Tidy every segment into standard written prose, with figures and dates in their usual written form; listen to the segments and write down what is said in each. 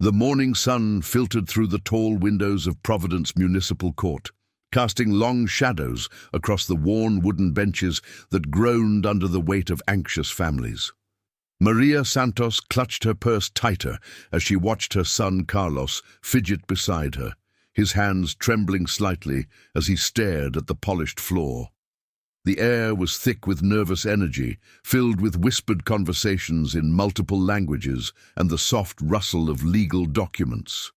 The morning sun filtered through the tall windows of Providence Municipal Court, casting long shadows across the worn wooden benches that groaned under the weight of anxious families. Maria Santos clutched her purse tighter as she watched her son Carlos fidget beside her, his hands trembling slightly as he stared at the polished floor. The air was thick with nervous energy, filled with whispered conversations in multiple languages and the soft rustle of legal documents.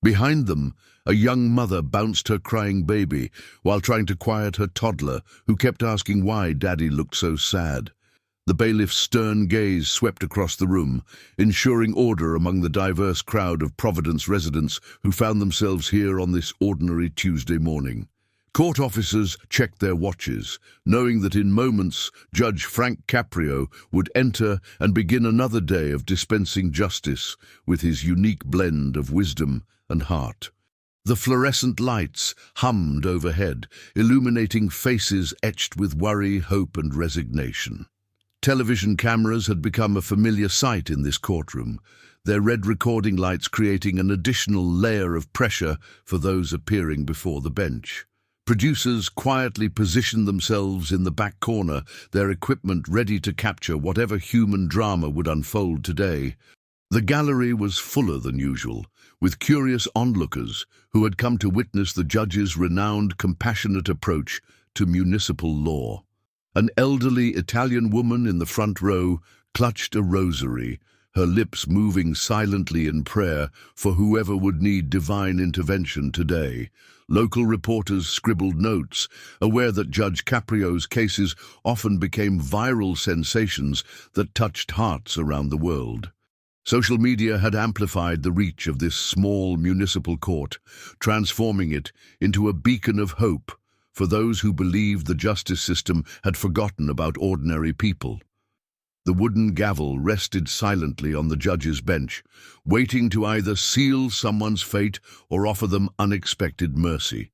Behind them, a young mother bounced her crying baby while trying to quiet her toddler, who kept asking why Daddy looked so sad. The bailiff's stern gaze swept across the room, ensuring order among the diverse crowd of Providence residents who found themselves here on this ordinary Tuesday morning. Court officers checked their watches, knowing that in moments Judge Frank Caprio would enter and begin another day of dispensing justice with his unique blend of wisdom and heart. The fluorescent lights hummed overhead, illuminating faces etched with worry, hope, and resignation. Television cameras had become a familiar sight in this courtroom, their red recording lights creating an additional layer of pressure for those appearing before the bench. Producers quietly positioned themselves in the back corner, their equipment ready to capture whatever human drama would unfold today. The gallery was fuller than usual, with curious onlookers who had come to witness the judge's renowned, compassionate approach to municipal law. An elderly Italian woman in the front row clutched a rosary, her lips moving silently in prayer for whoever would need divine intervention today. Local reporters scribbled notes, aware that Judge Caprio's cases often became viral sensations that touched hearts around the world. Social media had amplified the reach of this small municipal court, transforming it into a beacon of hope for those who believed the justice system had forgotten about ordinary people. The wooden gavel rested silently on the judge's bench, waiting to either seal someone's fate or offer them unexpected mercy.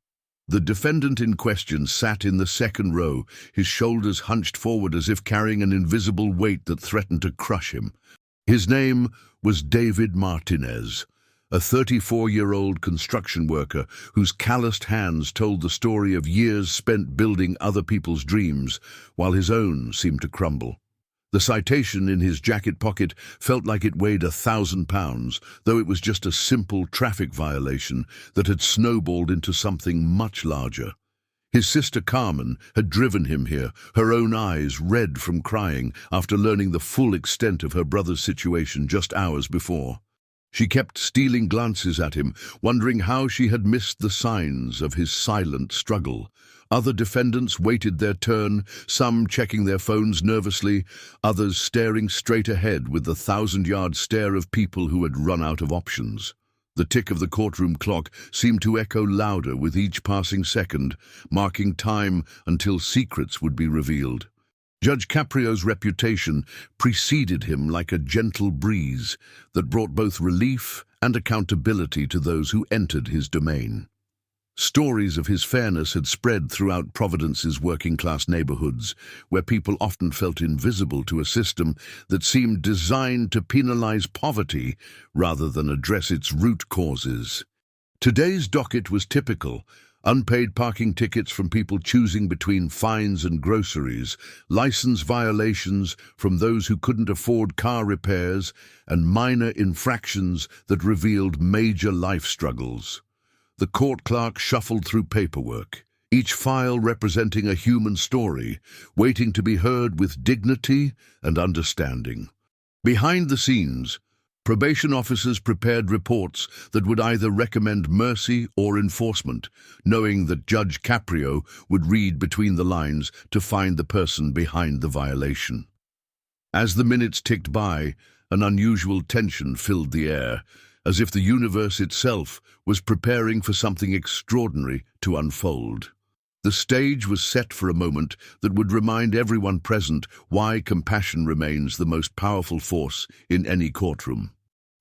The defendant in question sat in the second row, his shoulders hunched forward as if carrying an invisible weight that threatened to crush him. His name was David Martinez, a 34-year-old construction worker whose calloused hands told the story of years spent building other people's dreams while his own seemed to crumble. The citation in his jacket pocket felt like it weighed 1,000 pounds, though it was just a simple traffic violation that had snowballed into something much larger. His sister Carmen had driven him here, her own eyes red from crying after learning the full extent of her brother's situation just hours before. She kept stealing glances at him, wondering how she had missed the signs of his silent struggle. Other defendants waited their turn, some checking their phones nervously, others staring straight ahead with the 1,000-yard stare of people who had run out of options. The tick of the courtroom clock seemed to echo louder with each passing second, marking time until secrets would be revealed. Judge Caprio's reputation preceded him like a gentle breeze that brought both relief and accountability to those who entered his domain. Stories of his fairness had spread throughout Providence's working-class neighborhoods, where people often felt invisible to a system that seemed designed to penalize poverty rather than address its root causes. Today's docket was typical: unpaid parking tickets from people choosing between fines and groceries, license violations from those who couldn't afford car repairs, and minor infractions that revealed major life struggles. The court clerk shuffled through paperwork, each file representing a human story, waiting to be heard with dignity and understanding. Behind the scenes, probation officers prepared reports that would either recommend mercy or enforcement, knowing that Judge Caprio would read between the lines to find the person behind the violation. As the minutes ticked by, an unusual tension filled the air, as if the universe itself was preparing for something extraordinary to unfold. The stage was set for a moment that would remind everyone present why compassion remains the most powerful force in any courtroom.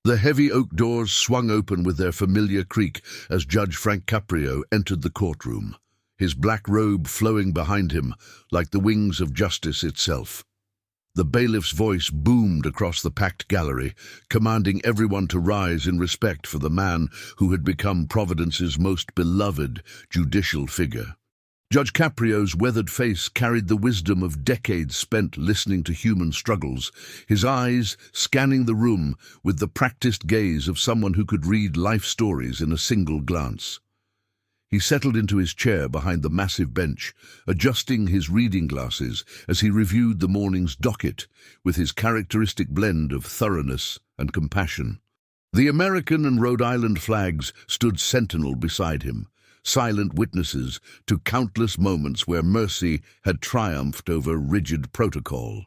The heavy oak doors swung open with their familiar creak as Judge Frank Caprio entered the courtroom, his black robe flowing behind him like the wings of justice itself. The bailiff's voice boomed across the packed gallery, commanding everyone to rise in respect for the man who had become Providence's most beloved judicial figure. Judge Caprio's weathered face carried the wisdom of decades spent listening to human struggles, his eyes scanning the room with the practiced gaze of someone who could read life stories in a single glance. He settled into his chair behind the massive bench, adjusting his reading glasses as he reviewed the morning's docket with his characteristic blend of thoroughness and compassion. The American and Rhode Island flags stood sentinel beside him, silent witnesses to countless moments where mercy had triumphed over rigid protocol.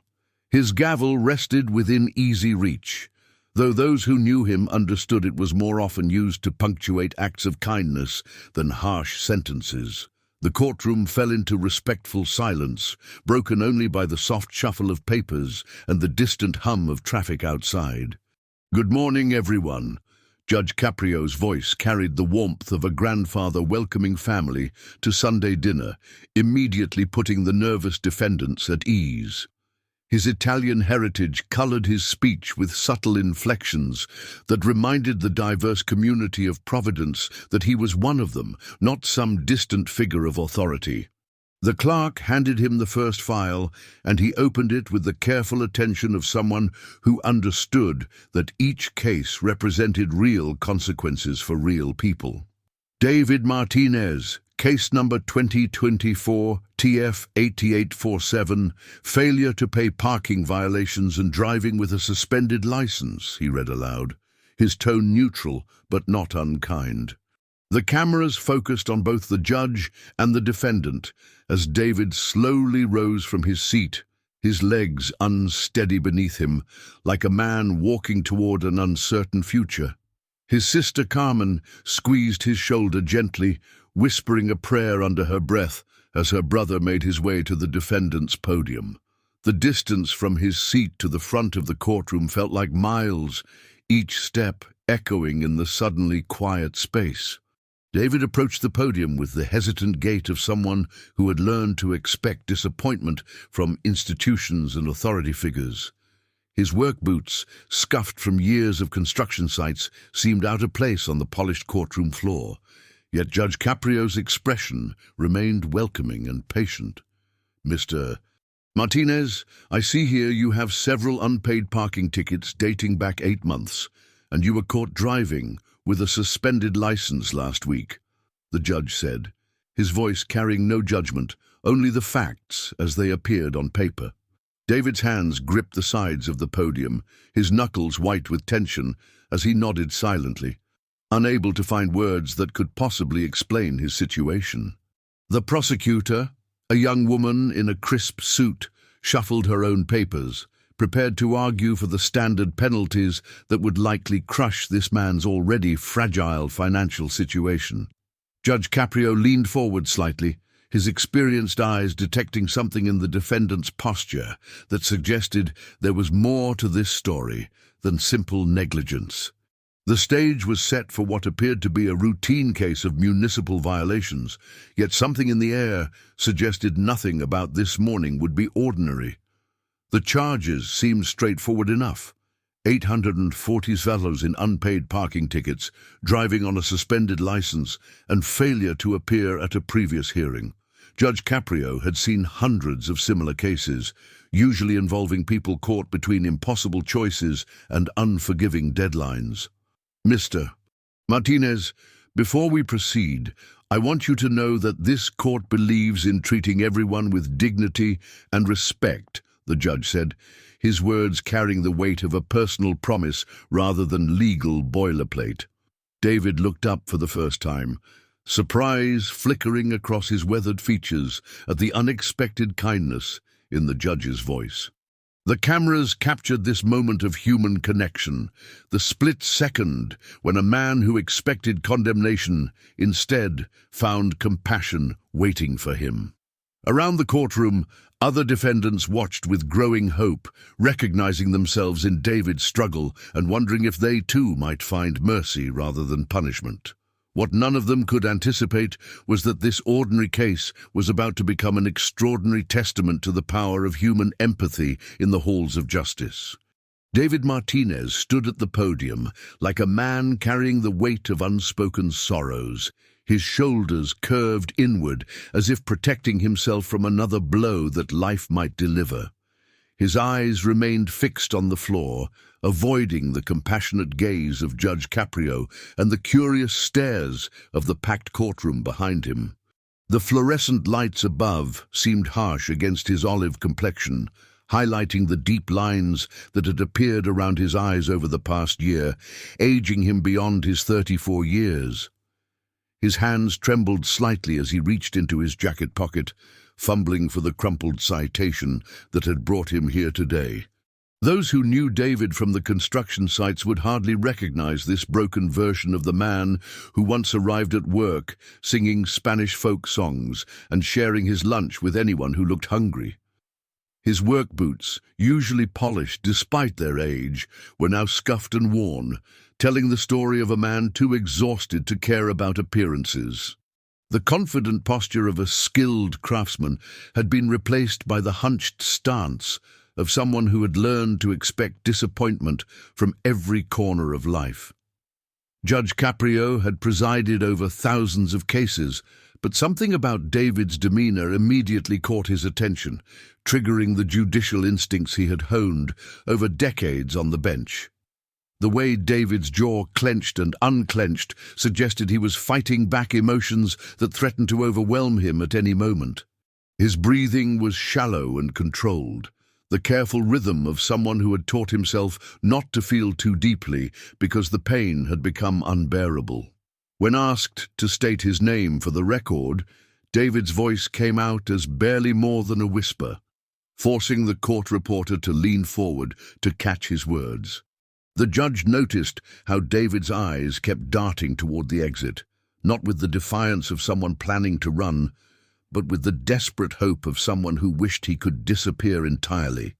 His gavel rested within easy reach, though those who knew him understood it was more often used to punctuate acts of kindness than harsh sentences. The courtroom fell into respectful silence, broken only by the soft shuffle of papers and the distant hum of traffic outside. "Good morning, everyone." Judge Caprio's voice carried the warmth of a grandfather welcoming family to Sunday dinner, immediately putting the nervous defendants at ease. His Italian heritage colored his speech with subtle inflections that reminded the diverse community of Providence that he was one of them, not some distant figure of authority. The clerk handed him the first file, and he opened it with the careful attention of someone who understood that each case represented real consequences for real people. David Martinez, case number 2024 TF 8847, failure to pay parking violations and driving with a suspended license, he read aloud, his tone neutral but not unkind. The cameras focused on both the judge and the defendant as David slowly rose from his seat, his legs unsteady beneath him, like a man walking toward an uncertain future. His sister Carmen squeezed his shoulder gently, whispering a prayer under her breath as her brother made his way to the defendant's podium. The distance from his seat to the front of the courtroom felt like miles, each step echoing in the suddenly quiet space. David approached the podium with the hesitant gait of someone who had learned to expect disappointment from institutions and authority figures. His work boots, scuffed from years of construction sites, seemed out of place on the polished courtroom floor. Yet Judge Caprio's expression remained welcoming and patient. "Mr. Martinez, I see here you have several unpaid parking tickets dating back 8 months, and you were caught driving with a suspended license last week," the judge said, his voice carrying no judgment, only the facts as they appeared on paper. David's hands gripped the sides of the podium, his knuckles white with tension as he nodded silently, unable to find words that could possibly explain his situation. The prosecutor, a young woman in a crisp suit, shuffled her own papers, prepared to argue for the standard penalties that would likely crush this man's already fragile financial situation. Judge Caprio leaned forward slightly, his experienced eyes detecting something in the defendant's posture that suggested there was more to this story than simple negligence. The stage was set for what appeared to be a routine case of municipal violations, yet something in the air suggested nothing about this morning would be ordinary. The charges seemed straightforward enough. 840 fellows in unpaid parking tickets, driving on a suspended license, and failure to appear at a previous hearing. Judge Caprio had seen hundreds of similar cases, usually involving people caught between impossible choices and unforgiving deadlines. "Mr. Martinez, before we proceed, I want you to know that this court believes in treating everyone with dignity and respect," the judge said, his words carrying the weight of a personal promise rather than legal boilerplate. David looked up for the first time, surprise flickering across his weathered features at the unexpected kindness in the judge's voice. The cameras captured this moment of human connection, the split second when a man who expected condemnation instead found compassion waiting for him. Around the courtroom, other defendants watched with growing hope, recognizing themselves in David's struggle and wondering if they too might find mercy rather than punishment. What none of them could anticipate was that this ordinary case was about to become an extraordinary testament to the power of human empathy in the halls of justice. David Martinez stood at the podium like a man carrying the weight of unspoken sorrows, his shoulders curved inward as if protecting himself from another blow that life might deliver. His eyes remained fixed on the floor, avoiding the compassionate gaze of Judge Caprio and the curious stares of the packed courtroom behind him. The fluorescent lights above seemed harsh against his olive complexion, highlighting the deep lines that had appeared around his eyes over the past year, aging him beyond his 34 years. His hands trembled slightly as he reached into his jacket pocket, fumbling for the crumpled citation that had brought him here today. Those who knew David from the construction sites would hardly recognize this broken version of the man who once arrived at work, singing Spanish folk songs and sharing his lunch with anyone who looked hungry. His work boots, usually polished despite their age, were now scuffed and worn, telling the story of a man too exhausted to care about appearances. The confident posture of a skilled craftsman had been replaced by the hunched stance of someone who had learned to expect disappointment from every corner of life. Judge Caprio had presided over thousands of cases, but something about David's demeanor immediately caught his attention, triggering the judicial instincts he had honed over decades on the bench. The way David's jaw clenched and unclenched suggested he was fighting back emotions that threatened to overwhelm him at any moment. His breathing was shallow and controlled, the careful rhythm of someone who had taught himself not to feel too deeply because the pain had become unbearable. When asked to state his name for the record, David's voice came out as barely more than a whisper, forcing the court reporter to lean forward to catch his words. The judge noticed how David's eyes kept darting toward the exit, not with the defiance of someone planning to run, but with the desperate hope of someone who wished he could disappear entirely.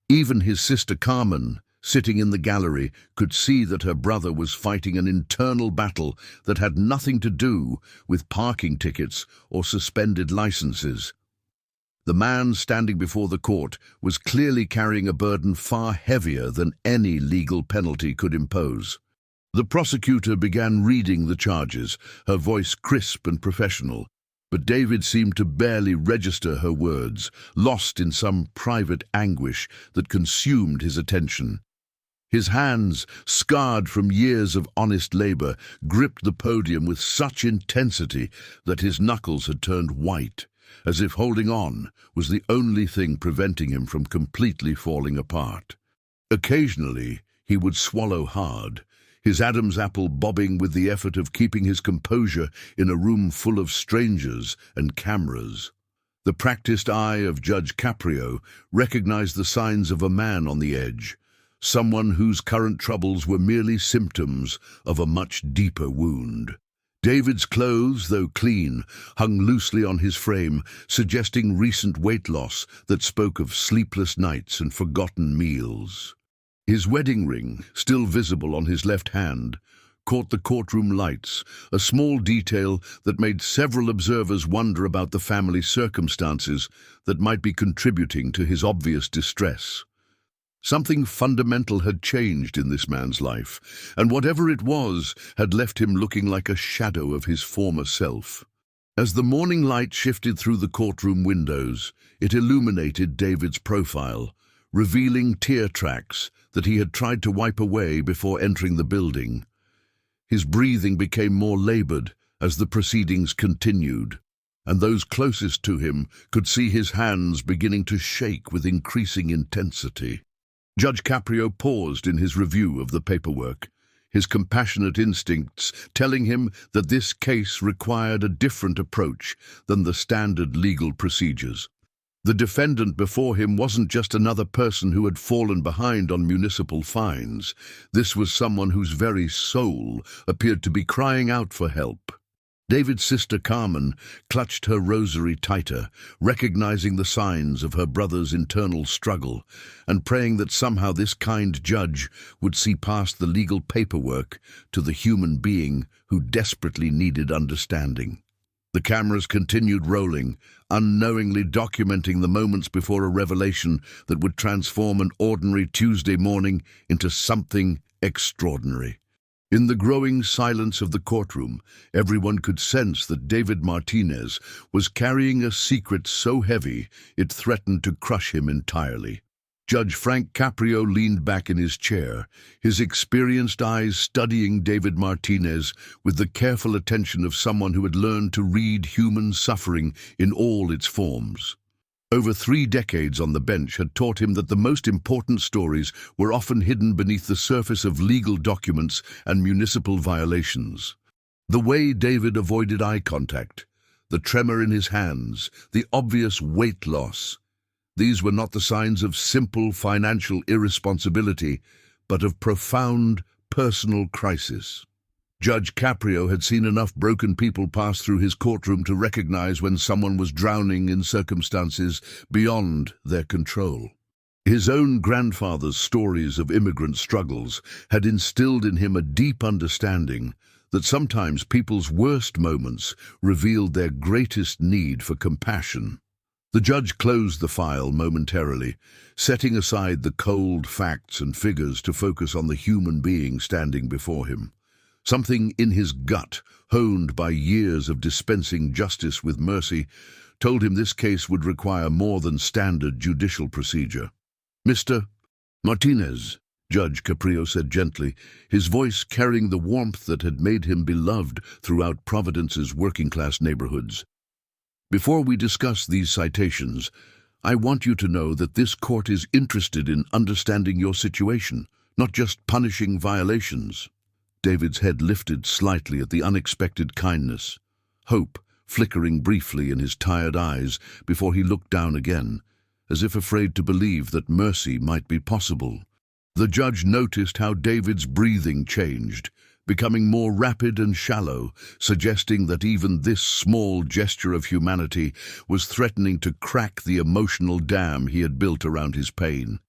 Even his sister Carmen, sitting in the gallery, could see that her brother was fighting an internal battle that had nothing to do with parking tickets or suspended licenses. The man standing before the court was clearly carrying a burden far heavier than any legal penalty could impose. The prosecutor began reading the charges, her voice crisp and professional, but David seemed to barely register her words, lost in some private anguish that consumed his attention. His hands, scarred from years of honest labor, gripped the podium with such intensity that his knuckles had turned white, as if holding on was the only thing preventing him from completely falling apart. Occasionally, he would swallow hard, his Adam's apple bobbing with the effort of keeping his composure in a room full of strangers and cameras. The practiced eye of Judge Caprio recognized the signs of a man on the edge, someone whose current troubles were merely symptoms of a much deeper wound. David's clothes, though clean, hung loosely on his frame, suggesting recent weight loss that spoke of sleepless nights and forgotten meals. His wedding ring, still visible on his left hand, caught the courtroom lights, a small detail that made several observers wonder about the family circumstances that might be contributing to his obvious distress. Something fundamental had changed in this man's life, and whatever it was had left him looking like a shadow of his former self. As the morning light shifted through the courtroom windows, it illuminated David's profile, revealing tear tracks that he had tried to wipe away before entering the building. His breathing became more labored as the proceedings continued, and those closest to him could see his hands beginning to shake with increasing intensity. Judge Caprio paused in his review of the paperwork, his compassionate instincts telling him that this case required a different approach than the standard legal procedures. The defendant before him wasn't just another person who had fallen behind on municipal fines. This was someone whose very soul appeared to be crying out for help. David's sister Carmen clutched her rosary tighter, recognizing the signs of her brother's internal struggle, and praying that somehow this kind judge would see past the legal paperwork to the human being who desperately needed understanding. The cameras continued rolling, unknowingly documenting the moments before a revelation that would transform an ordinary Tuesday morning into something extraordinary. In the growing silence of the courtroom, everyone could sense that David Martinez was carrying a secret so heavy it threatened to crush him entirely. Judge Frank Caprio leaned back in his chair, his experienced eyes studying David Martinez with the careful attention of someone who had learned to read human suffering in all its forms. Over 3 decades on the bench had taught him that the most important stories were often hidden beneath the surface of legal documents and municipal violations. The way David avoided eye contact, the tremor in his hands, the obvious weight loss, these were not the signs of simple financial irresponsibility, but of profound personal crisis. Judge Caprio had seen enough broken people pass through his courtroom to recognize when someone was drowning in circumstances beyond their control. His own grandfather's stories of immigrant struggles had instilled in him a deep understanding that sometimes people's worst moments revealed their greatest need for compassion. The judge closed the file momentarily, setting aside the cold facts and figures to focus on the human being standing before him. Something in his gut, honed by years of dispensing justice with mercy, told him this case would require more than standard judicial procedure. "Mr. Martinez," Judge Caprio said gently, his voice carrying the warmth that had made him beloved throughout Providence's working-class neighborhoods. "Before we discuss these citations, I want you to know that this court is interested in understanding your situation, not just punishing violations." David's head lifted slightly at the unexpected kindness, hope flickering briefly in his tired eyes before he looked down again, as if afraid to believe that mercy might be possible. The judge noticed how David's breathing changed, becoming more rapid and shallow, suggesting that even this small gesture of humanity was threatening to crack the emotional dam he had built around his pain.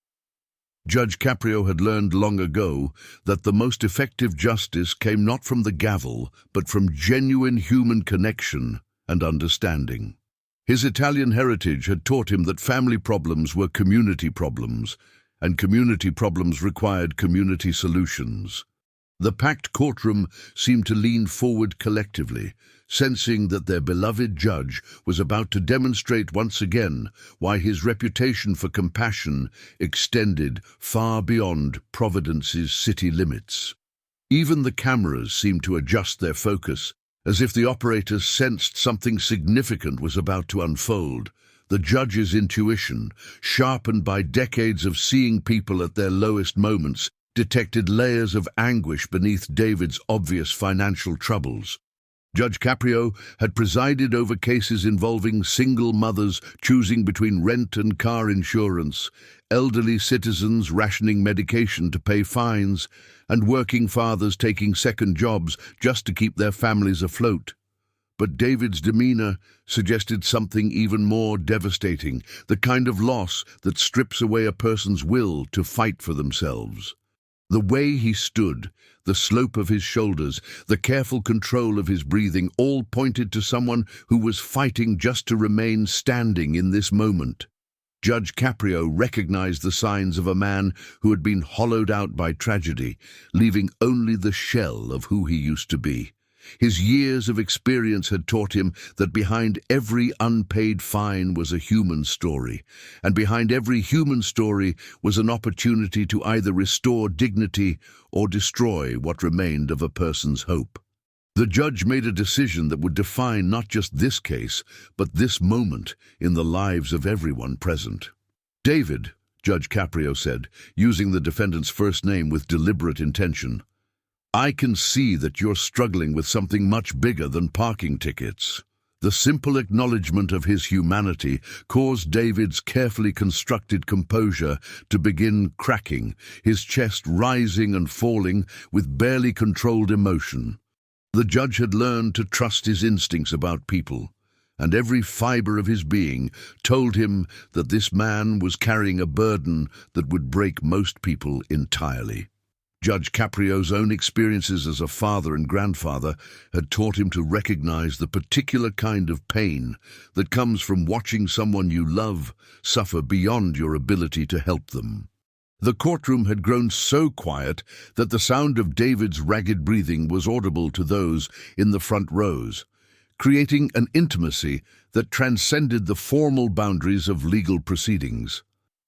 Judge Caprio had learned long ago that the most effective justice came not from the gavel, but from genuine human connection and understanding. His Italian heritage had taught him that family problems were community problems, and community problems required community solutions. The packed courtroom seemed to lean forward collectively, sensing that their beloved judge was about to demonstrate once again why his reputation for compassion extended far beyond Providence's city limits. Even the cameras seemed to adjust their focus, as if the operators sensed something significant was about to unfold. The judge's intuition, sharpened by decades of seeing people at their lowest moments, detected layers of anguish beneath David's obvious financial troubles. Judge Caprio had presided over cases involving single mothers choosing between rent and car insurance, elderly citizens rationing medication to pay fines, and working fathers taking second jobs just to keep their families afloat. But David's demeanor suggested something even more devastating, the kind of loss that strips away a person's will to fight for themselves. The way he stood, the slope of his shoulders, the careful control of his breathing, all pointed to someone who was fighting just to remain standing in this moment. Judge Caprio recognized the signs of a man who had been hollowed out by tragedy, leaving only the shell of who he used to be. His years of experience had taught him that behind every unpaid fine was a human story, and behind every human story was an opportunity to either restore dignity or destroy what remained of a person's hope. The judge made a decision that would define not just this case, but this moment in the lives of everyone present. "David," Judge Caprio said, using the defendant's first name with deliberate intention, "I can see that you're struggling with something much bigger than parking tickets." The simple acknowledgement of his humanity caused David's carefully constructed composure to begin cracking, his chest rising and falling with barely controlled emotion. The judge had learned to trust his instincts about people, and every fiber of his being told him that this man was carrying a burden that would break most people entirely. Judge Caprio's own experiences as a father and grandfather had taught him to recognize the particular kind of pain that comes from watching someone you love suffer beyond your ability to help them. The courtroom had grown so quiet that the sound of David's ragged breathing was audible to those in the front rows, creating an intimacy that transcended the formal boundaries of legal proceedings.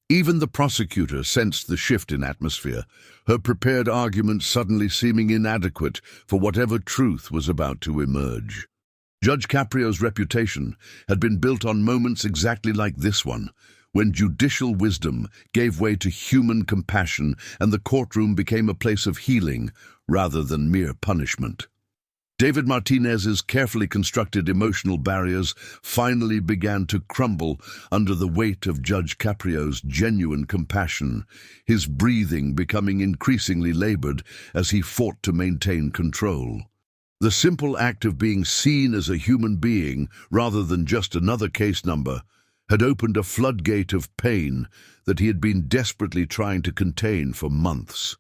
Even the prosecutor sensed the shift in atmosphere, her prepared arguments suddenly seeming inadequate for whatever truth was about to emerge. Judge Caprio's reputation had been built on moments exactly like this one, when judicial wisdom gave way to human compassion and the courtroom became a place of healing rather than mere punishment. David Martinez's carefully constructed emotional barriers finally began to crumble under the weight of Judge Caprio's genuine compassion, his breathing becoming increasingly labored as he fought to maintain control. The simple act of being seen as a human being rather than just another case number had opened a floodgate of pain that he had been desperately trying to contain for months.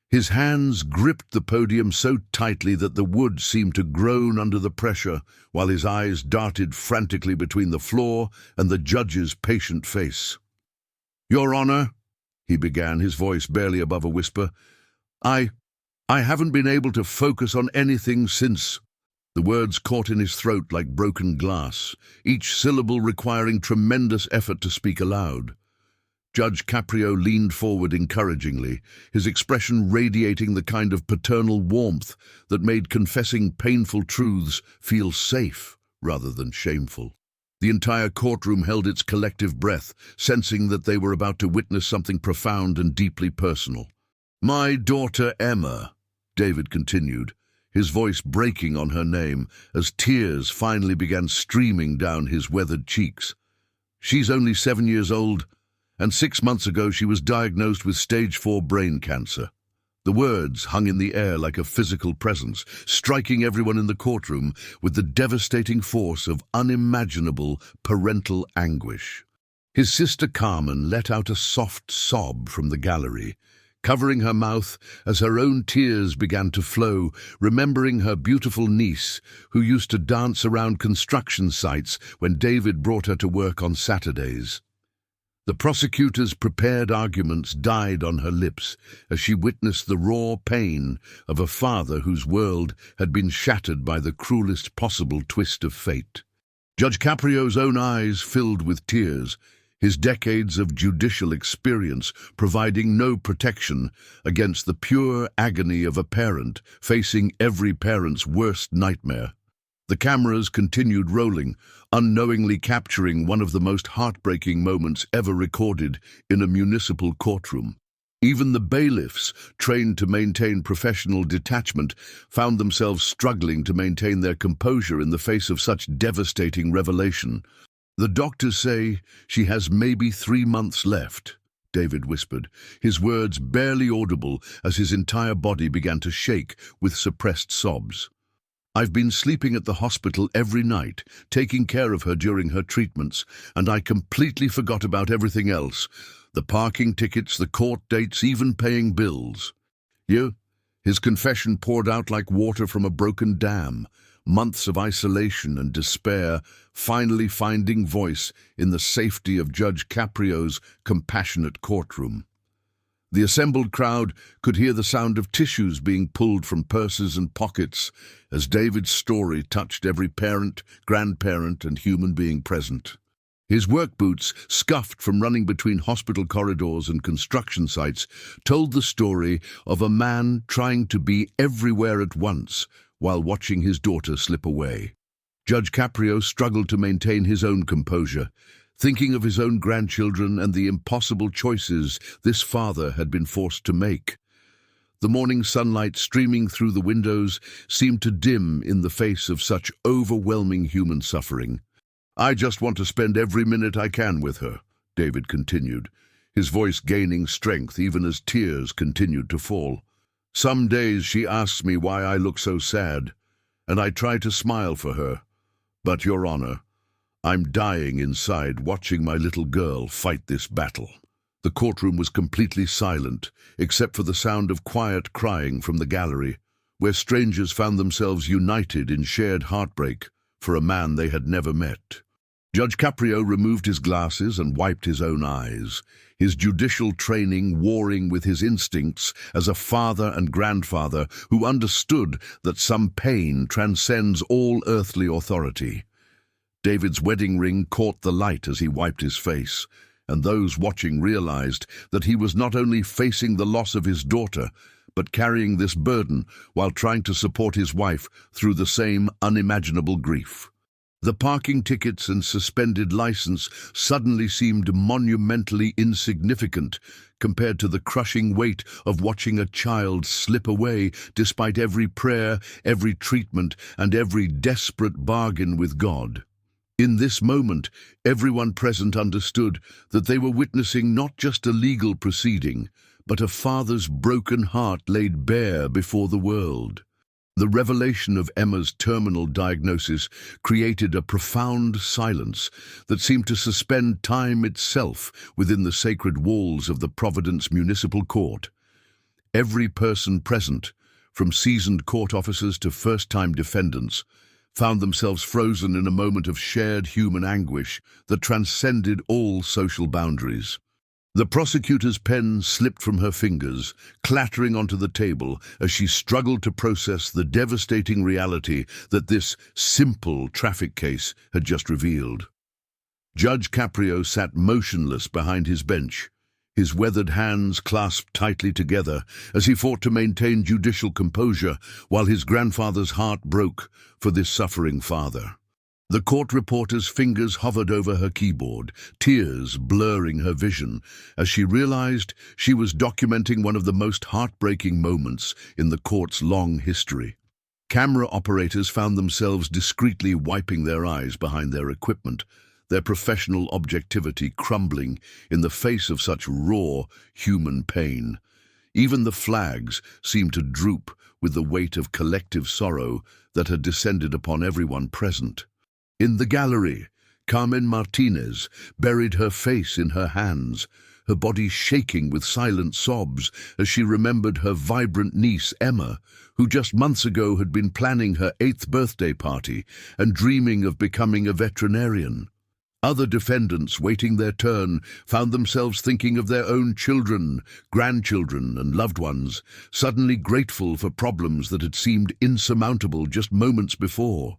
His hands gripped the podium so tightly that the wood seemed to groan under the pressure, while his eyes darted frantically between the floor and the judge's patient face. "Your Honor," he began, his voice barely above a whisper, I haven't been able to focus on anything since." The words caught in his throat like broken glass, each syllable requiring tremendous effort to speak aloud. Judge Caprio leaned forward encouragingly, his expression radiating the kind of paternal warmth that made confessing painful truths feel safe rather than shameful. The entire courtroom held its collective breath, sensing that they were about to witness something profound and deeply personal. "My daughter Emma," David continued, his voice breaking on her name as tears finally began streaming down his weathered cheeks. "She's only 7 years old, and 6 months ago she was diagnosed with stage 4 brain cancer." The words hung in the air like a physical presence, striking everyone in the courtroom with the devastating force of unimaginable parental anguish. His sister Carmen let out a soft sob from the gallery, covering her mouth as her own tears began to flow, remembering her beautiful niece who used to dance around construction sites when David brought her to work on Saturdays. The prosecutor's prepared arguments died on her lips as she witnessed the raw pain of a father whose world had been shattered by the cruelest possible twist of fate. Judge Caprio's own eyes filled with tears, his decades of judicial experience providing no protection against the pure agony of a parent facing every parent's worst nightmare. The cameras continued rolling, unknowingly capturing one of the most heartbreaking moments ever recorded in a municipal courtroom. Even the bailiffs, trained to maintain professional detachment, found themselves struggling to maintain their composure in the face of such devastating revelation. "The doctors say she has maybe 3 months left," David whispered, his words barely audible as his entire body began to shake with suppressed sobs. "I've been sleeping at the hospital every night, taking care of her during her treatments, and I completely forgot about everything else. The parking tickets, the court dates, even paying bills." His confession poured out like water from a broken dam, months of isolation and despair finally finding voice in the safety of Judge Caprio's compassionate courtroom. The assembled crowd could hear the sound of tissues being pulled from purses and pockets as David's story touched every parent, grandparent, and human being present. His work boots, scuffed from running between hospital corridors and construction sites, told the story of a man trying to be everywhere at once while watching his daughter slip away. Judge Caprio struggled to maintain his own composure, thinking of his own grandchildren and the impossible choices this father had been forced to make. The morning sunlight streaming through the windows seemed to dim in the face of such overwhelming human suffering. "I just want to spend every minute I can with her," David continued, his voice gaining strength even as tears continued to fall. "Some days she asks me why I look so sad, and I try to smile for her. But, Your Honor, I'm dying inside watching my little girl fight this battle. The courtroom was completely silent, except for the sound of quiet crying from the gallery, where strangers found themselves united in shared heartbreak for a man they had never met. Judge Caprio removed his glasses and wiped his own eyes, his judicial training warring with his instincts as a father and grandfather who understood that some pain transcends all earthly authority. David's wedding ring caught the light as he wiped his face, and those watching realized that he was not only facing the loss of his daughter, but carrying this burden while trying to support his wife through the same unimaginable grief. The parking tickets and suspended license suddenly seemed monumentally insignificant compared to the crushing weight of watching a child slip away despite every prayer, every treatment, and every desperate bargain with God. In this moment, everyone present understood that they were witnessing not just a legal proceeding, but a father's broken heart laid bare before the world. The revelation of Emma's terminal diagnosis created a profound silence that seemed to suspend time itself within the sacred walls of the Providence Municipal Court. Every person present, from seasoned court officers to first-time defendants, found themselves frozen in a moment of shared human anguish that transcended all social boundaries. The prosecutor's pen slipped from her fingers, clattering onto the table as she struggled to process the devastating reality that this simple traffic case had just revealed. Judge Caprio sat motionless behind his bench, his weathered hands clasped tightly together as he fought to maintain judicial composure while his grandfather's heart broke for this suffering father. The court reporter's fingers hovered over her keyboard, tears blurring her vision as she realized she was documenting one of the most heartbreaking moments in the court's long history. Camera operators found themselves discreetly wiping their eyes behind their equipment, their professional objectivity crumbling in the face of such raw human pain. Even the flags seemed to droop with the weight of collective sorrow that had descended upon everyone present. In the gallery, Carmen Martinez buried her face in her hands, her body shaking with silent sobs as she remembered her vibrant niece Emma, who just months ago had been planning her 8th birthday party and dreaming of becoming a veterinarian. Other defendants waiting their turn found themselves thinking of their own children, grandchildren, and loved ones, suddenly grateful for problems that had seemed insurmountable just moments before.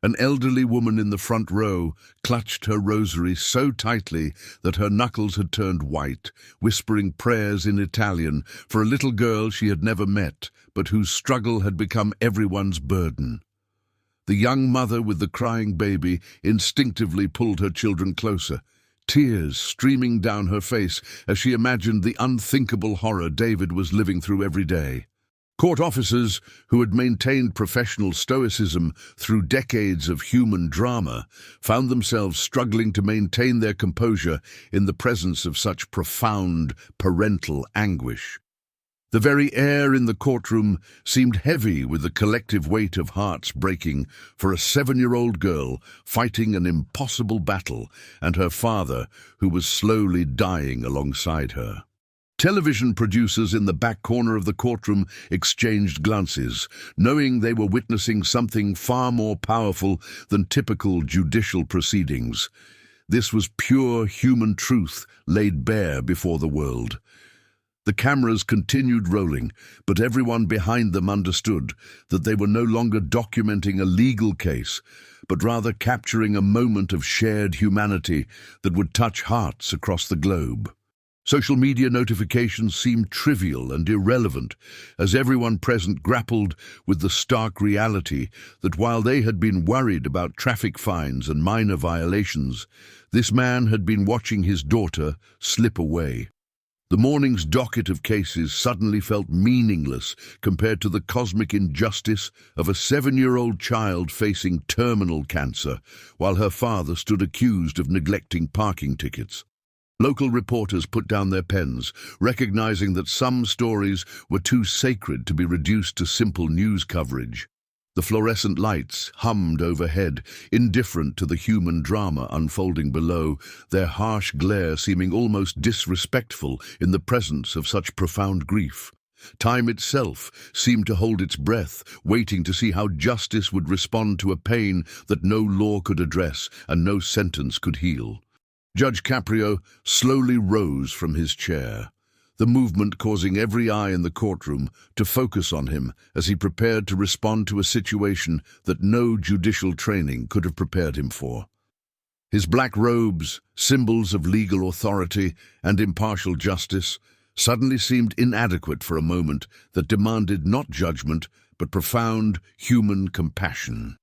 An elderly woman in the front row clutched her rosary so tightly that her knuckles had turned white, whispering prayers in Italian for a little girl she had never met, but whose struggle had become everyone's burden. The young mother with the crying baby instinctively pulled her children closer, tears streaming down her face as she imagined the unthinkable horror David was living through every day. Court officers, who had maintained professional stoicism through decades of human drama, found themselves struggling to maintain their composure in the presence of such profound parental anguish. The very air in the courtroom seemed heavy with the collective weight of hearts breaking for a 7-year-old girl fighting an impossible battle and her father who was slowly dying alongside her. Television producers in the back corner of the courtroom exchanged glances, knowing they were witnessing something far more powerful than typical judicial proceedings. This was pure human truth laid bare before the world. The cameras continued rolling, but everyone behind them understood that they were no longer documenting a legal case, but rather capturing a moment of shared humanity that would touch hearts across the globe. Social media notifications seemed trivial and irrelevant as everyone present grappled with the stark reality that while they had been worried about traffic fines and minor violations, this man had been watching his daughter slip away. The morning's docket of cases suddenly felt meaningless compared to the cosmic injustice of a 7-year-old child facing terminal cancer, while her father stood accused of neglecting parking tickets. Local reporters put down their pens, recognizing that some stories were too sacred to be reduced to simple news coverage. The fluorescent lights hummed overhead, indifferent to the human drama unfolding below, their harsh glare seeming almost disrespectful in the presence of such profound grief. Time itself seemed to hold its breath, waiting to see how justice would respond to a pain that no law could address and no sentence could heal. Judge Caprio slowly rose from his chair, the movement causing every eye in the courtroom to focus on him as he prepared to respond to a situation that no judicial training could have prepared him for. His black robes, symbols of legal authority and impartial justice, suddenly seemed inadequate for a moment that demanded not judgment but profound human compassion.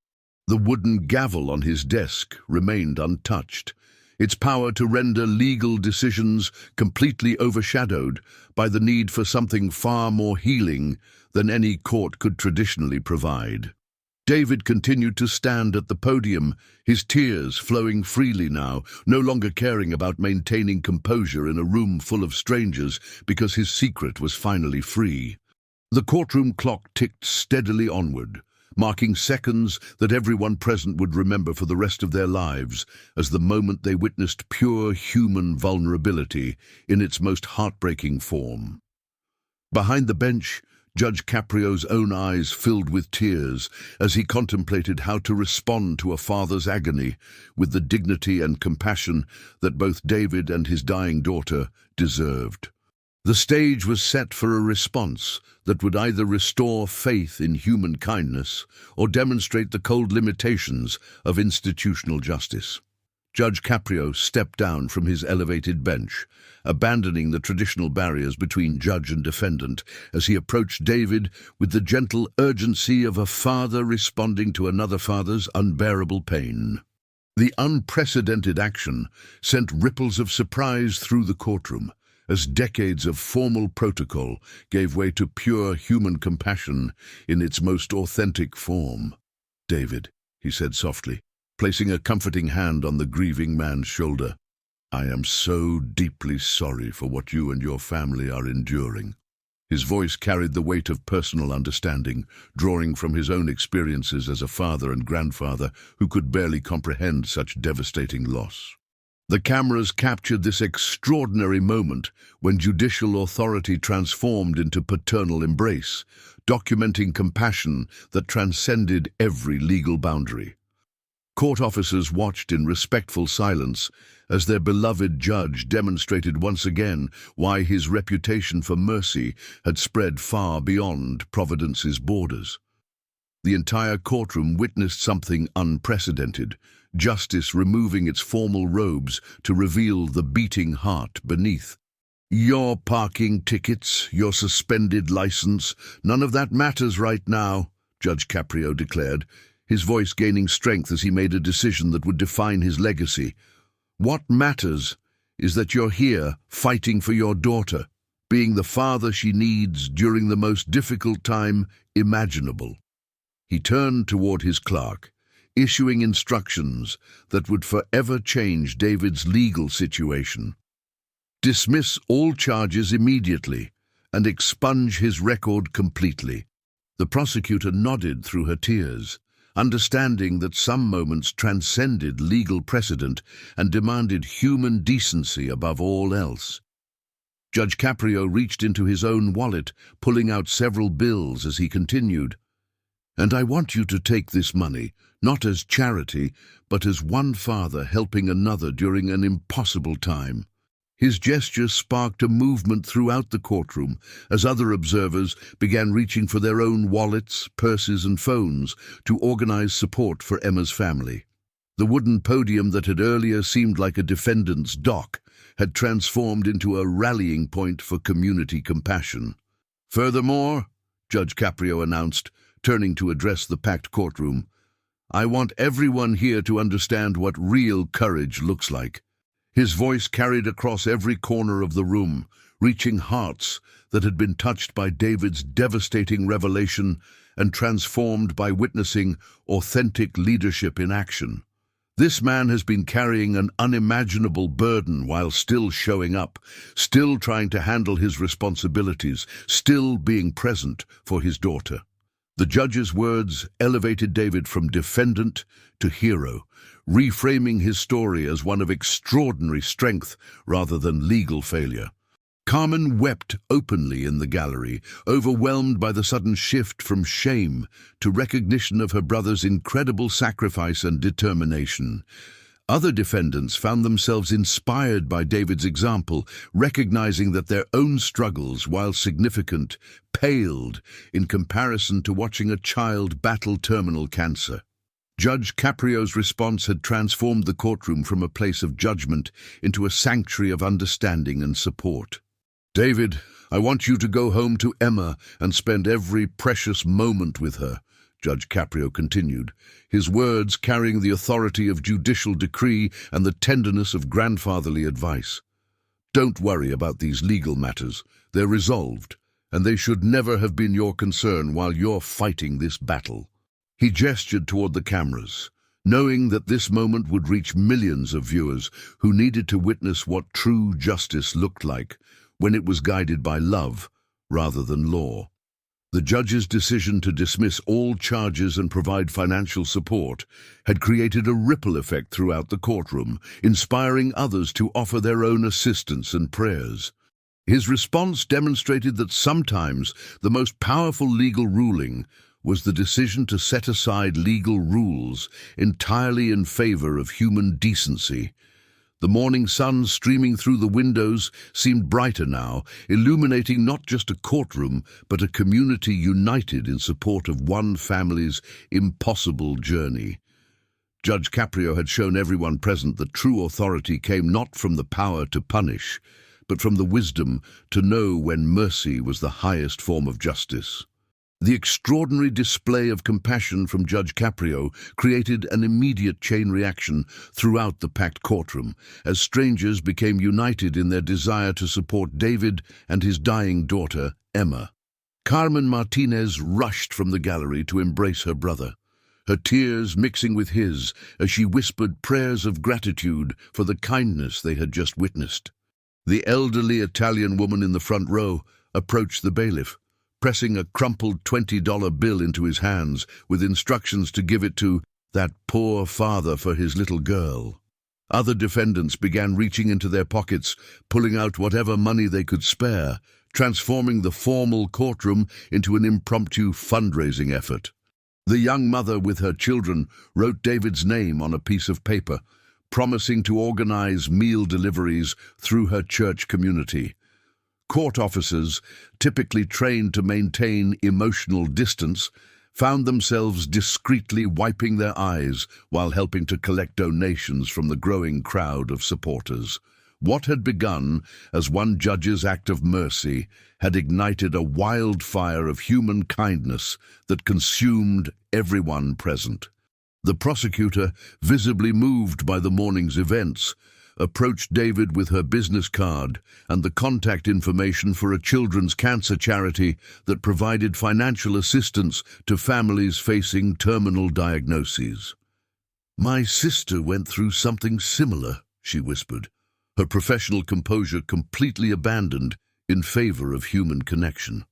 The wooden gavel on his desk remained untouched, its power to render legal decisions completely overshadowed by the need for something far more healing than any court could traditionally provide. David continued to stand at the podium, his tears flowing freely now, no longer caring about maintaining composure in a room full of strangers because his secret was finally free. The courtroom clock ticked steadily onward, marking seconds that everyone present would remember for the rest of their lives as the moment they witnessed pure human vulnerability in its most heartbreaking form. Behind the bench, Judge Caprio's own eyes filled with tears as he contemplated how to respond to a father's agony with the dignity and compassion that both David and his dying daughter deserved. The stage was set for a response that would either restore faith in human kindness or demonstrate the cold limitations of institutional justice. Judge Caprio stepped down from his elevated bench, abandoning the traditional barriers between judge and defendant as he approached David with the gentle urgency of a father responding to another father's unbearable pain. The unprecedented action sent ripples of surprise through the courtroom, as decades of formal protocol gave way to pure human compassion in its most authentic form. "David," he said softly, placing a comforting hand on the grieving man's shoulder, "I am so deeply sorry for what you and your family are enduring." His voice carried the weight of personal understanding, drawing from his own experiences as a father and grandfather who could barely comprehend such devastating loss. The cameras captured this extraordinary moment when judicial authority transformed into paternal embrace, documenting compassion that transcended every legal boundary. Court officers watched in respectful silence as their beloved judge demonstrated once again why his reputation for mercy had spread far beyond Providence's borders. The entire courtroom witnessed something unprecedented, justice removing its formal robes to reveal the beating heart beneath. "Your parking tickets, your suspended license, none of that matters right now," Judge Caprio declared, his voice gaining strength as he made a decision that would define his legacy. "What matters is that you're here fighting for your daughter, being the father she needs during the most difficult time imaginable." He turned toward his clerk, issuing instructions that would forever change David's legal situation. "Dismiss all charges immediately and expunge his record completely." The prosecutor nodded through her tears, understanding that some moments transcended legal precedent and demanded human decency above all else. Judge Caprio reached into his own wallet, pulling out several bills as he continued, "And I want you to take this money, not as charity, but as one father helping another during an impossible time." His gesture sparked a movement throughout the courtroom as other observers began reaching for their own wallets, purses, and phones to organize support for Emma's family. The wooden podium that had earlier seemed like a defendant's dock had transformed into a rallying point for community compassion. "Furthermore," Judge Caprio announced, turning to address the packed courtroom, "I want everyone here to understand what real courage looks like." His voice carried across every corner of the room, reaching hearts that had been touched by David's devastating revelation and transformed by witnessing authentic leadership in action. This man has been carrying an unimaginable burden while still showing up, still trying to handle his responsibilities, still being present for his daughter. The judge's words elevated David from defendant to hero, reframing his story as one of extraordinary strength rather than legal failure. Carmen wept openly in the gallery, overwhelmed by the sudden shift from shame to recognition of her brother's incredible sacrifice and determination. Other defendants found themselves inspired by David's example, recognizing that their own struggles, while significant, paled in comparison to watching a child battle terminal cancer. Judge Caprio's response had transformed the courtroom from a place of judgment into a sanctuary of understanding and support. "David, I want you to go home to Emma and spend every precious moment with her," Judge Caprio continued, his words carrying the authority of judicial decree and the tenderness of grandfatherly advice. "Don't worry about these legal matters. They're resolved, and they should never have been your concern while you're fighting this battle." He gestured toward the cameras, knowing that this moment would reach millions of viewers who needed to witness what true justice looked like when it was guided by love rather than law. The judge's decision to dismiss all charges and provide financial support had created a ripple effect throughout the courtroom, inspiring others to offer their own assistance and prayers. His response demonstrated that sometimes the most powerful legal ruling was the decision to set aside legal rules entirely in favor of human decency. The morning sun streaming through the windows seemed brighter now, illuminating not just a courtroom, but a community united in support of one family's impossible journey. Judge Caprio had shown everyone present that true authority came not from the power to punish, but from the wisdom to know when mercy was the highest form of justice. The extraordinary display of compassion from Judge Caprio created an immediate chain reaction throughout the packed courtroom, as strangers became united in their desire to support David and his dying daughter, Emma. Carmen Martinez rushed from the gallery to embrace her brother, her tears mixing with his as she whispered prayers of gratitude for the kindness they had just witnessed. The elderly Italian woman in the front row approached the bailiff, pressing a crumpled $20 bill into his hands with instructions to give it to that poor father for his little girl. Other defendants began reaching into their pockets, pulling out whatever money they could spare, transforming the formal courtroom into an impromptu fundraising effort. The young mother with her children wrote David's name on a piece of paper, promising to organize meal deliveries through her church community. Court officers, typically trained to maintain emotional distance, found themselves discreetly wiping their eyes while helping to collect donations from the growing crowd of supporters. What had begun as one judge's act of mercy had ignited a wildfire of human kindness that consumed everyone present. The prosecutor, visibly moved by the morning's events, approached David with her business card and the contact information for a children's cancer charity that provided financial assistance to families facing terminal diagnoses. "My sister went through something similar," she whispered, her professional composure completely abandoned in favor of human connection.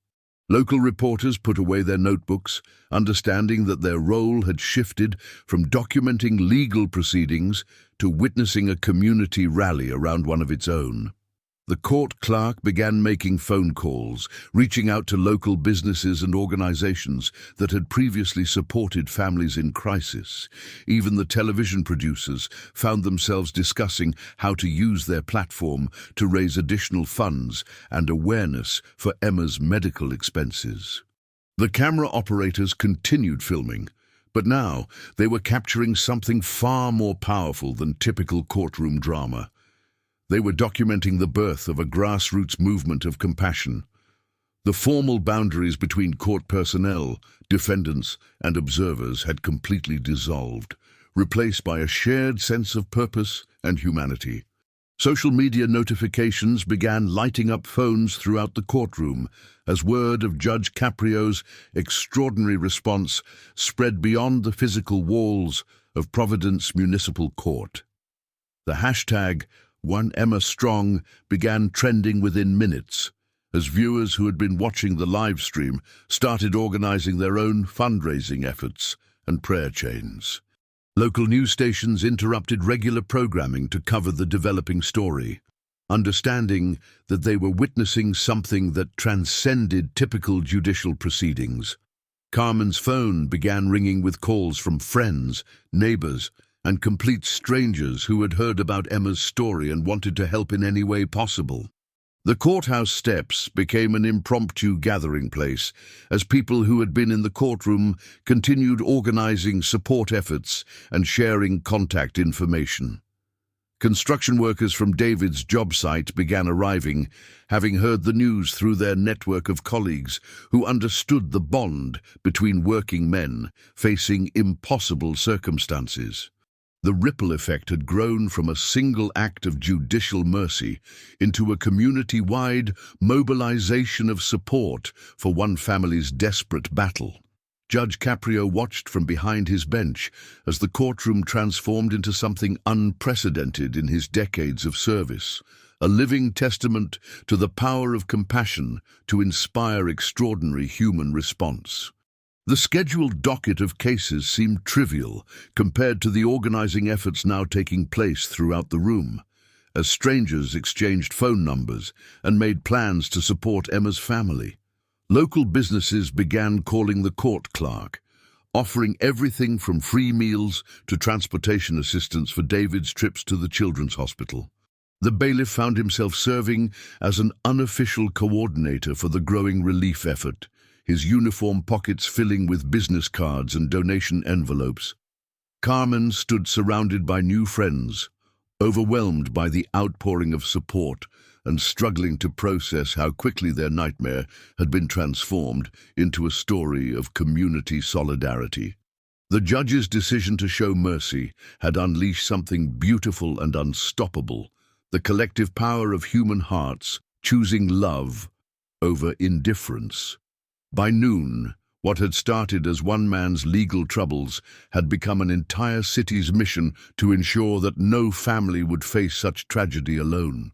Local reporters put away their notebooks, understanding that their role had shifted from documenting legal proceedings to witnessing a community rally around one of its own. The court clerk began making phone calls, reaching out to local businesses and organizations that had previously supported families in crisis. Even the television producers found themselves discussing how to use their platform to raise additional funds and awareness for Emma's medical expenses. The camera operators continued filming, but now they were capturing something far more powerful than typical courtroom drama. They were documenting the birth of a grassroots movement of compassion. The formal boundaries between court personnel, defendants, and observers had completely dissolved, replaced by a shared sense of purpose and humanity. Social media notifications began lighting up phones throughout the courtroom as word of Judge Caprio's extraordinary response spread beyond the physical walls of Providence Municipal Court. The hashtag One Emma Strong began trending within minutes, as viewers who had been watching the live stream started organizing their own fundraising efforts and prayer chains. Local news stations interrupted regular programming to cover the developing story, understanding that they were witnessing something that transcended typical judicial proceedings. Carmen's phone began ringing with calls from friends, neighbors, and complete strangers who had heard about Emma's story and wanted to help in any way possible. The courthouse steps became an impromptu gathering place as people who had been in the courtroom continued organizing support efforts and sharing contact information. Construction workers from David's job site began arriving, having heard the news through their network of colleagues who understood the bond between working men facing impossible circumstances. The ripple effect had grown from a single act of judicial mercy into a community-wide mobilization of support for one family's desperate battle. Judge Caprio watched from behind his bench as the courtroom transformed into something unprecedented in his decades of service, a living testament to the power of compassion to inspire extraordinary human response. The scheduled docket of cases seemed trivial compared to the organizing efforts now taking place throughout the room, as strangers exchanged phone numbers and made plans to support Emma's family. Local businesses began calling the court clerk, offering everything from free meals to transportation assistance for David's trips to the children's hospital. The bailiff found himself serving as an unofficial coordinator for the growing relief effort, his uniform pockets filling with business cards and donation envelopes. Carmen stood surrounded by new friends, overwhelmed by the outpouring of support and struggling to process how quickly their nightmare had been transformed into a story of community solidarity. The judge's decision to show mercy had unleashed something beautiful and unstoppable, the collective power of human hearts choosing love over indifference. By noon, what had started as one man's legal troubles had become an entire city's mission to ensure that no family would face such tragedy alone.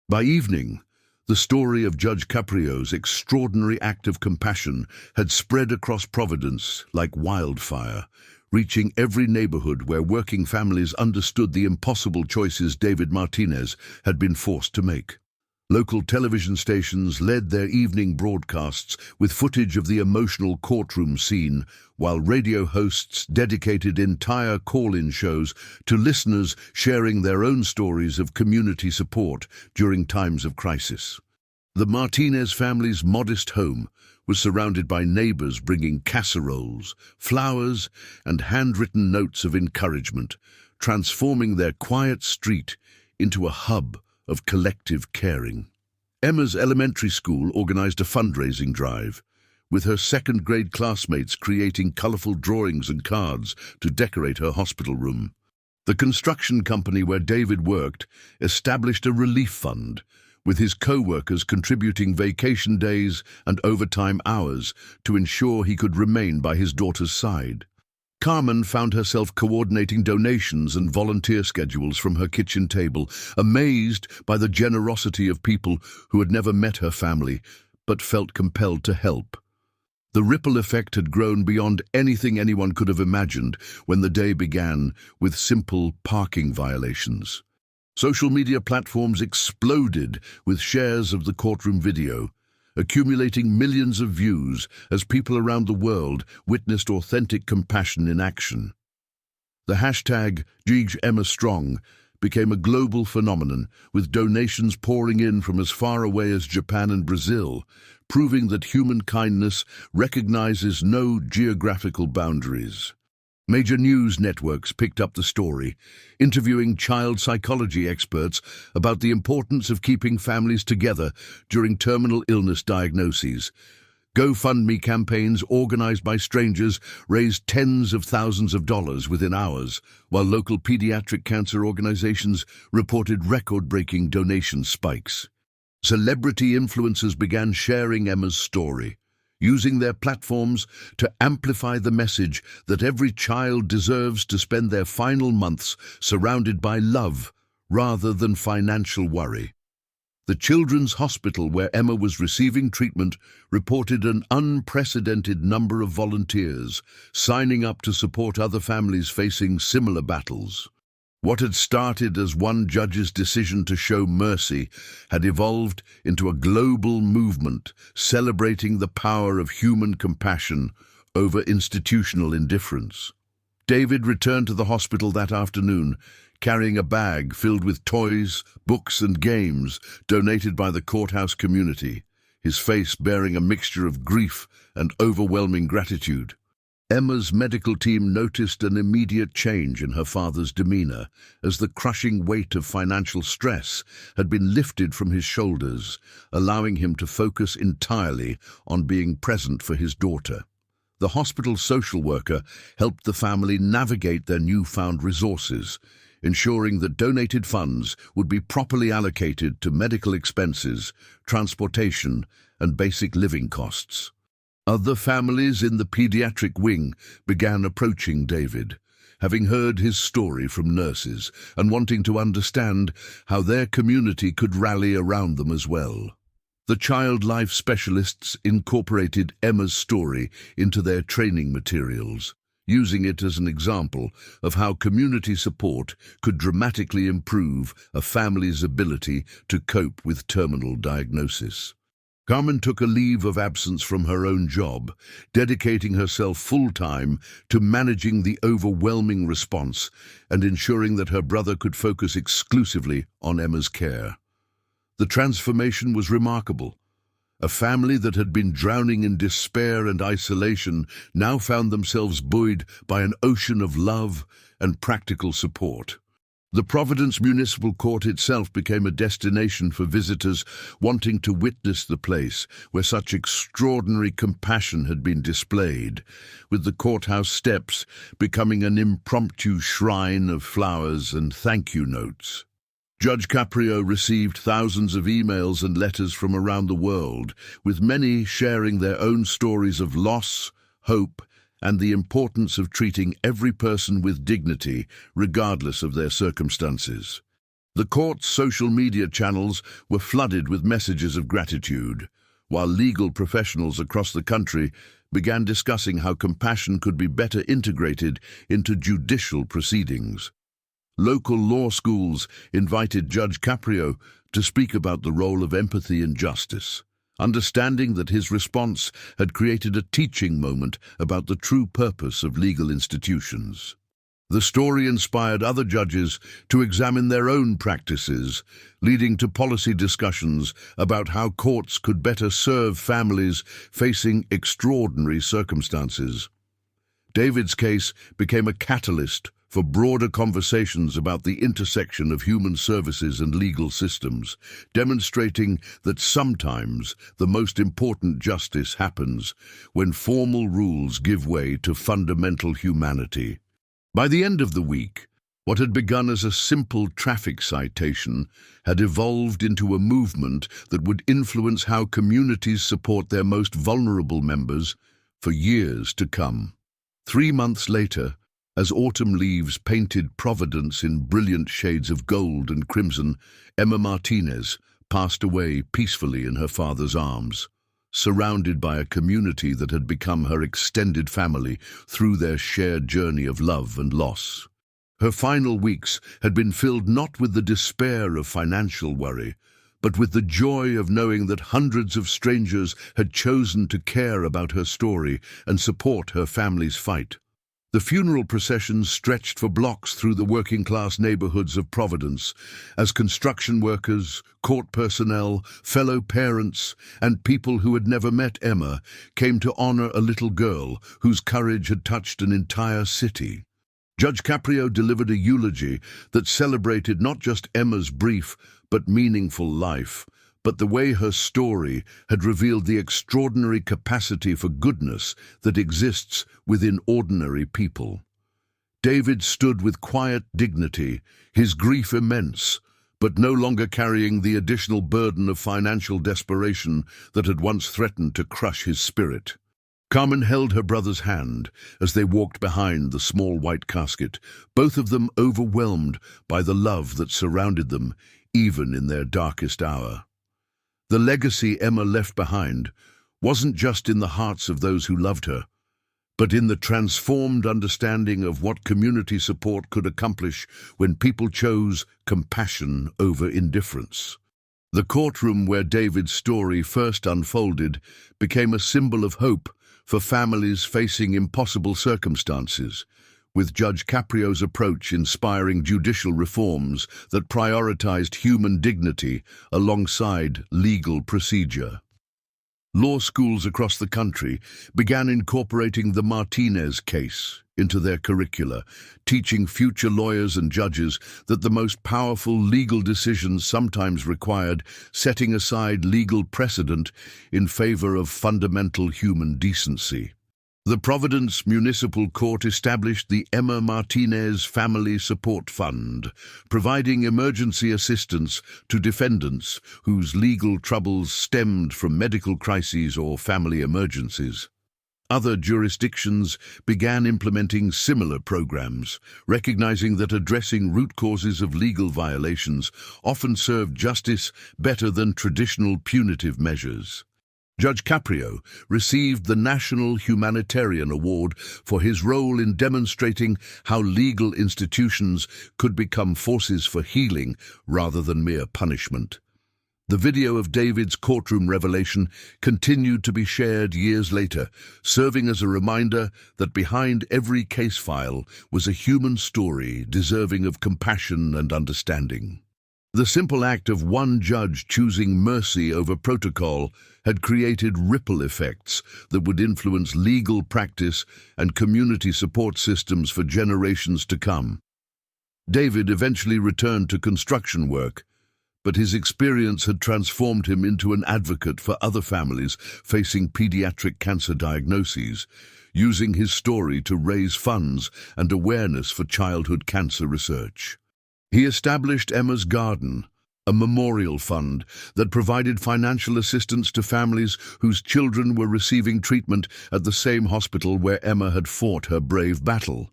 By evening, the story of Judge Caprio's extraordinary act of compassion had spread across Providence like wildfire, reaching every neighborhood where working families understood the impossible choices David Martinez had been forced to make. Local television stations led their evening broadcasts with footage of the emotional courtroom scene, while radio hosts dedicated entire call-in shows to listeners sharing their own stories of community support during times of crisis. The Martinez family's modest home was surrounded by neighbors bringing casseroles, flowers, and handwritten notes of encouragement, transforming their quiet street into a hub of collective caring. Emma's elementary school organized a fundraising drive, with her second-grade classmates creating colorful drawings and cards to decorate her hospital room. The construction company where David worked established a relief fund, with his co-workers contributing vacation days and overtime hours to ensure he could remain by his daughter's side. Carmen found herself coordinating donations and volunteer schedules from her kitchen table, amazed by the generosity of people who had never met her family but felt compelled to help. The ripple effect had grown beyond anything anyone could have imagined when the day began with simple parking violations. Social media platforms exploded with shares of the courtroom video, accumulating millions of views as people around the world witnessed authentic compassion in action. The hashtag #EmmaStrong became a global phenomenon, with donations pouring in from as far away as Japan and Brazil, proving that human kindness recognizes no geographical boundaries. Major news networks picked up the story, interviewing child psychology experts about the importance of keeping families together during terminal illness diagnoses. GoFundMe campaigns organized by strangers raised tens of thousands of dollars within hours, while local pediatric cancer organizations reported record-breaking donation spikes. Celebrity influencers began sharing Emma's story, using their platforms to amplify the message that every child deserves to spend their final months surrounded by love rather than financial worry. The children's hospital where Emma was receiving treatment reported an unprecedented number of volunteers signing up to support other families facing similar battles. What had started as one judge's decision to show mercy had evolved into a global movement celebrating the power of human compassion over institutional indifference. David returned to the hospital that afternoon, carrying a bag filled with toys, books and games donated by the courthouse community, his face bearing a mixture of grief and overwhelming gratitude. Emma's medical team noticed an immediate change in her father's demeanor as the crushing weight of financial stress had been lifted from his shoulders, allowing him to focus entirely on being present for his daughter. The hospital social worker helped the family navigate their newfound resources, ensuring that donated funds would be properly allocated to medical expenses, transportation, and basic living costs. Other families in the pediatric wing began approaching David, having heard his story from nurses and wanting to understand how their community could rally around them as well. The child life specialists incorporated Emma's story into their training materials, using it as an example of how community support could dramatically improve a family's ability to cope with terminal diagnosis. Carmen took a leave of absence from her own job, dedicating herself full-time to managing the overwhelming response and ensuring that her brother could focus exclusively on Emma's care. The transformation was remarkable. A family that had been drowning in despair and isolation now found themselves buoyed by an ocean of love and practical support. The Providence Municipal Court itself became a destination for visitors wanting to witness the place where such extraordinary compassion had been displayed, with the courthouse steps becoming an impromptu shrine of flowers and thank-you notes. Judge Caprio received thousands of emails and letters from around the world, with many sharing their own stories of loss, hope, and the importance of treating every person with dignity, regardless of their circumstances. The court's social media channels were flooded with messages of gratitude, while legal professionals across the country began discussing how compassion could be better integrated into judicial proceedings. Local law schools invited Judge Caprio to speak about the role of empathy in justice, understanding that his response had created a teaching moment about the true purpose of legal institutions. The story inspired other judges to examine their own practices, leading to policy discussions about how courts could better serve families facing extraordinary circumstances. David's case became a catalyst for broader conversations about the intersection of human services and legal systems, demonstrating that sometimes the most important justice happens when formal rules give way to fundamental humanity. By the end of the week, what had begun as a simple traffic citation had evolved into a movement that would influence how communities support their most vulnerable members for years to come. 3 months later, as autumn leaves painted Providence in brilliant shades of gold and crimson, Emma Martinez passed away peacefully in her father's arms, surrounded by a community that had become her extended family through their shared journey of love and loss. Her final weeks had been filled not with the despair of financial worry, but with the joy of knowing that hundreds of strangers had chosen to care about her story and support her family's fight. The funeral processions stretched for blocks through the working-class neighborhoods of Providence as construction workers, court personnel, fellow parents, and people who had never met Emma came to honor a little girl whose courage had touched an entire city. Judge Caprio delivered a eulogy that celebrated not just Emma's brief but meaningful life, but the way her story had revealed the extraordinary capacity for goodness that exists within ordinary people. David stood with quiet dignity, his grief immense, but no longer carrying the additional burden of financial desperation that had once threatened to crush his spirit. Carmen held her brother's hand as they walked behind the small white casket, both of them overwhelmed by the love that surrounded them, even in their darkest hour. The legacy Emma left behind wasn't just in the hearts of those who loved her, but in the transformed understanding of what community support could accomplish when people chose compassion over indifference. The courtroom where David's story first unfolded became a symbol of hope for families facing impossible circumstances, with Judge Caprio's approach inspiring judicial reforms that prioritized human dignity alongside legal procedure. Law schools across the country began incorporating the Martinez case into their curricula, teaching future lawyers and judges that the most powerful legal decisions sometimes required setting aside legal precedent in favor of fundamental human decency. The Providence Municipal Court established the Emma Martinez Family Support Fund, providing emergency assistance to defendants whose legal troubles stemmed from medical crises or family emergencies. Other jurisdictions began implementing similar programs, recognizing that addressing root causes of legal violations often served justice better than traditional punitive measures. Judge Caprio received the National Humanitarian Award for his role in demonstrating how legal institutions could become forces for healing rather than mere punishment. The video of David's courtroom revelation continued to be shared years later, serving as a reminder that behind every case file was a human story deserving of compassion and understanding. The simple act of one judge choosing mercy over protocol had created ripple effects that would influence legal practice and community support systems for generations to come. David eventually returned to construction work, but his experience had transformed him into an advocate for other families facing pediatric cancer diagnoses, using his story to raise funds and awareness for childhood cancer research. He established Emma's Garden, a memorial fund that provided financial assistance to families whose children were receiving treatment at the same hospital where Emma had fought her brave battle.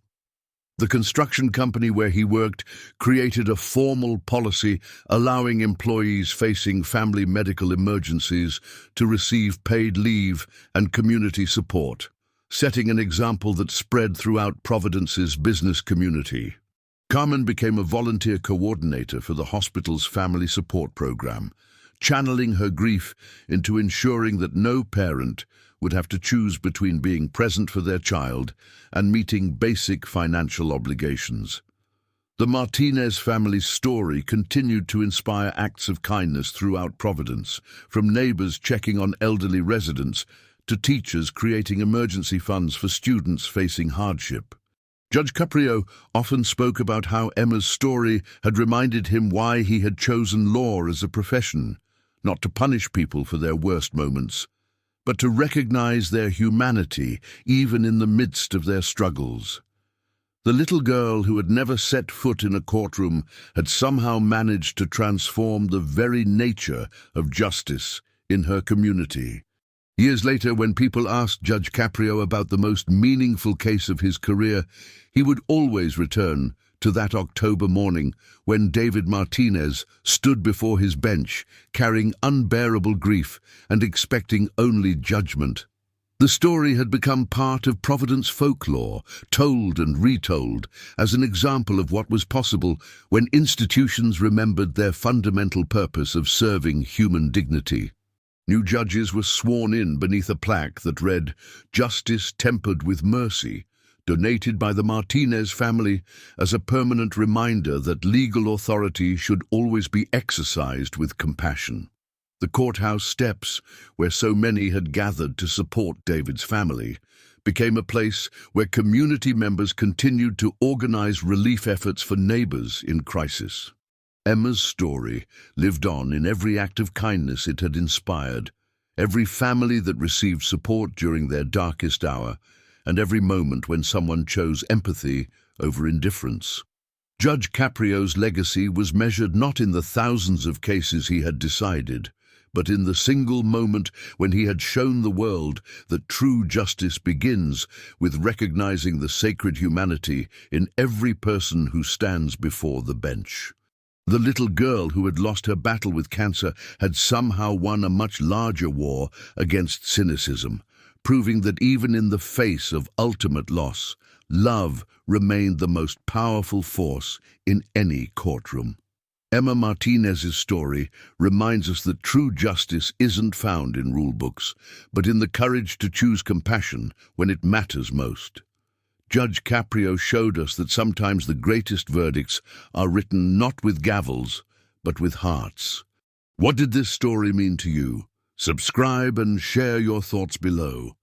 The construction company where he worked created a formal policy allowing employees facing family medical emergencies to receive paid leave and community support, setting an example that spread throughout Providence's business community. Carmen became a volunteer coordinator for the hospital's family support program, channeling her grief into ensuring that no parent would have to choose between being present for their child and meeting basic financial obligations. The Martinez family's story continued to inspire acts of kindness throughout Providence, from neighbors checking on elderly residents to teachers creating emergency funds for students facing hardship. Judge Caprio often spoke about how Emma's story had reminded him why he had chosen law as a profession, not to punish people for their worst moments, but to recognize their humanity even in the midst of their struggles. The little girl who had never set foot in a courtroom had somehow managed to transform the very nature of justice in her community. Years later, when people asked Judge Caprio about the most meaningful case of his career, he would always return to that October morning when David Martinez stood before his bench, carrying unbearable grief and expecting only judgment. The story had become part of Providence folklore, told and retold, as an example of what was possible when institutions remembered their fundamental purpose of serving human dignity. New judges were sworn in beneath a plaque that read, "Justice tempered with mercy," donated by the Martinez family as a permanent reminder that legal authority should always be exercised with compassion. The courthouse steps, where so many had gathered to support David's family, became a place where community members continued to organize relief efforts for neighbors in crisis. Emma's story lived on in every act of kindness it had inspired, every family that received support during their darkest hour, and every moment when someone chose empathy over indifference. Judge Caprio's legacy was measured not in the thousands of cases he had decided, but in the single moment when he had shown the world that true justice begins with recognizing the sacred humanity in every person who stands before the bench. The little girl who had lost her battle with cancer had somehow won a much larger war against cynicism, proving that even in the face of ultimate loss, love remained the most powerful force in any courtroom. Emma Martinez's story reminds us that true justice isn't found in rulebooks, but in the courage to choose compassion when it matters most. Judge Caprio showed us that sometimes the greatest verdicts are written not with gavels, but with hearts. What did this story mean to you? Subscribe and share your thoughts below.